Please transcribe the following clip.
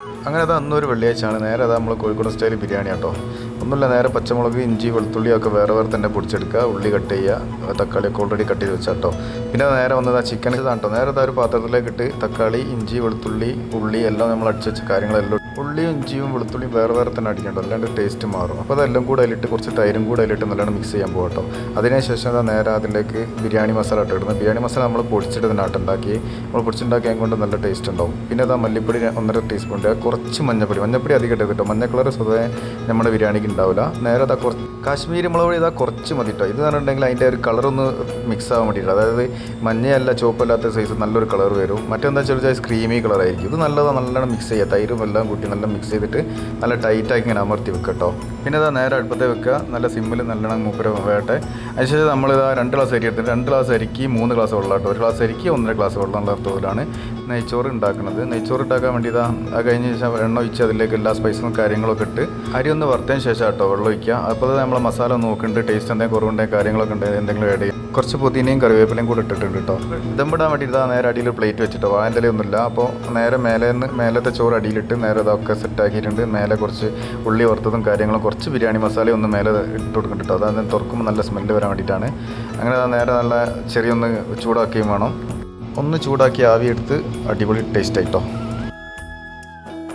അങ്ങനെ അത് അന്നൊരു വെള്ളിയാഴ്ചയാണ്. നേരെ അത് നമ്മൾ കോഴിക്കോട് സ്റ്റൈൽ ബിരിയാണി കേട്ടോ. ഒന്നുമില്ല, നേരെ പച്ചമുളക്, ഇഞ്ചി, വെളുത്തുള്ളിയൊക്കെ വേറെ വേറെ തന്നെ പൊടിച്ചെടുക്കുക. ഉള്ളി കട്ട് ചെയ്യുക, തക്കാളിയൊക്കെ ഓൾറെഡി കട്ട് ചെയ്ത് വെച്ചാൽ കേട്ടോ. പിന്നെ നേരെ വന്നത് ആ ചിക്കൻ ഇതാണ് കേട്ടോ. നേരെ ഒരു പാത്രത്തിലേക്ക് ഇട്ട് തക്കാളി, ഇഞ്ചി, വെളുത്തുള്ളി, ഉള്ളി എല്ലാം നമ്മൾ അടിച്ച് വെച്ച കാര്യങ്ങളെല്ലാം ഉള്ളിയും ഇഞ്ചിയും വെളുത്തുള്ളിയും വേറെ വേറെ തന്നെ അടിക്കണ്ടോ, അല്ലാണ്ട് ടേസ്റ്റ് മാറും. അപ്പോൾ അതെല്ലാം കൂടെ അതിലിട്ട് കുറച്ച് തൈരും കൂടെ അതിലിട്ട് നല്ലോണം മിക്സ് ചെയ്യാൻ പോകും കേട്ടോ. അതിനുശേഷം അതാ നേരെ അതിലേക്ക് ബിരിയാണി മസാല ഇട്ട് ഇടുന്നത്. ബിരിയാണി മസാല നമ്മൾ പൊടിച്ചിട്ട് തന്നെ ആട്ടുണ്ടാക്കി, നമ്മൾ പൊടിച്ചുണ്ടാക്കിയത് കൊണ്ട് നല്ല ടേസ്റ്റ് ഉണ്ടാവും. പിന്നെ അതാ മല്ലിപ്പൊടി 1.5 ടീസ്പൂൺ, കുറച്ച് മഞ്ഞപ്പൊടി അധികം ഇട്ട് കേട്ടോ. മഞ്ഞ കളർ സ്വതവേ നമ്മുടെ ബിരിയാണിക്ക് ഉണ്ടാവില്ല. നേരെ അതാ കുറച്ച് കാശ്മീരി മുളക് പൊടി ഇതാ കുറച്ച് മതി കേട്ടോ. ഇത് പറഞ്ഞിട്ടുണ്ടെങ്കിൽ അതിൻ്റെ ഒരു കളറൊന്ന് മിക്സ് ആവാൻ വേണ്ടിയിട്ട്, അതായത് മഞ്ഞയല്ല ചുവപ്പല്ലാത്ത സൈസ് നല്ലൊരു കളർ വരും. മറ്റെന്താ വെച്ചാൽ ക്രീമി കളറായിരിക്കും. ഇത് നല്ലോണം മിക്സ് ചെയ്യുക, തൈരും എല്ലാം കൂട്ടി നല്ല മിക്സ് ചെയ്തിട്ട് നല്ല ടൈറ്റാക്കി ഇങ്ങനെ അമർത്തി വെക്കുക കേട്ടോ. പിന്നെ അതാ നേരെ അടുപ്പത്തെ വെക്കുക, നല്ല സിമ്മിൽ നല്ലോണം മൂപ്പര വേട്ടെ. അതിനുശേഷം നമ്മളിതാ 2 ഗ്ലാസ് അരി എടുത്തിട്ട് 2 ഗ്ലാസ് അരിക്ക് 3 ഗ്ലാസ് വെള്ളം കേട്ടോ. 1 ഗ്ലാസ് അരിക്ക് 1.5 ഗ്ലാസ് വെള്ളം ഉള്ള അർത്ഥത്തിലാണ് നെയ്ച്ചോറ് ഉണ്ടാക്കുന്നത്. നെയ്ച്ചോറ് ഉണ്ടാക്കാൻ വേണ്ടി ഇതാ അത് കഴിഞ്ഞ ശേഷം എണ്ണ ഒഴിച്ച് അതിലേക്ക് എല്ലാ സ്പൈസും കാര്യങ്ങളൊക്കെ ഇട്ട് അരി ഒന്ന് വറുത്തതിന് ശേഷം കേട്ടോ വെള്ളം ഒഴിക്കുക. അപ്പോൾ നമ്മൾ മസാല നോക്കുന്നുണ്ട്, ടേസ്റ്റ് എന്തെങ്കിലും കുറവുണ്ടെങ്കിൽ കാര്യങ്ങളൊക്കെ ഉണ്ടെങ്കിൽ എന്തെങ്കിലും ആഡ് ചെയ്യും. കുറച്ച് പുതിനയും കറിവേപ്പിലയും കൂടെ ഇട്ടിട്ടുണ്ട് കേട്ടോ. ദമ്മിടാൻ വേണ്ടി ഇതാ നേരെ അടിയിൽ പ്ലേറ്റ് വെച്ചിട്ടോ, വാഴന്തലയൊന്നുമില്ല. അപ്പോൾ നേരെ മേലത്തെ ചോറ് അടിയിലിട്ട് നേരെ ഇതൊക്കെ സെറ്റാക്കിയിട്ടുണ്ട്. മേലെ കുറച്ച് ഉള്ളി വറുത്തതും കാര്യങ്ങളും കുറച്ച് ബിരിയാണി മസാല ഒന്ന് മേലെ ഇട്ട് കൊടുക്കുന്നുണ്ട് കേട്ടോ. അതായത് തുറക്കുമ്പോൾ നല്ല സ്മെല്ല് വരാൻ വേണ്ടിയിട്ടാണ്. അങ്ങനെ നേരെ നല്ല ചെറിയൊന്ന് ചൂടാക്കുകയും വേണം. ഒന്ന് ചൂടാക്കി ആവി എടുത്ത് അടിപൊളി ടേസ്റ്റ് ആയിട്ടോ.